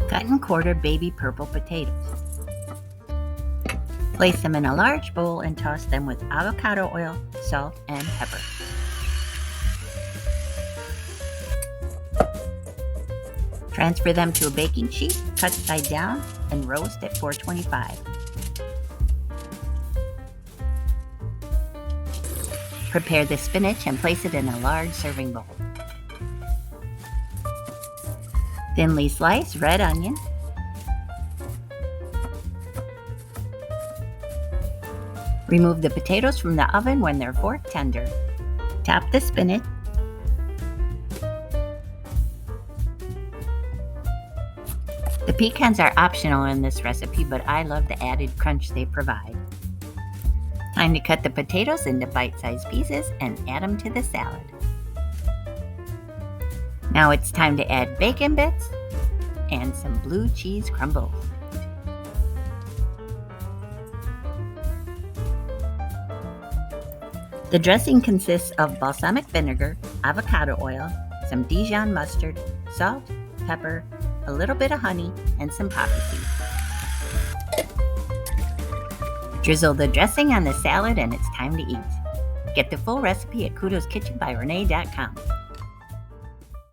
Cut and quarter baby purple potatoes. Place them in a large bowl and toss them with avocado oil, salt, and pepper. Transfer them to a baking sheet, cut side down, and roast at 425. Prepare the spinach and place it in a large serving bowl. Thinly slice red onion, remove the potatoes from the oven when they're fork tender. Top the spinach. The pecans are optional in this recipe, but I love the added crunch they provide. Time to cut the potatoes into bite-sized pieces and add them to the salad. Now it's time to add bacon bits and some blue cheese crumbles. The dressing consists of balsamic vinegar, avocado oil, some Dijon mustard, salt, pepper, a little bit of honey, and some poppy seeds. Drizzle the dressing on the salad and it's time to eat. Get the full recipe at kudoskitchenbyrenee.com.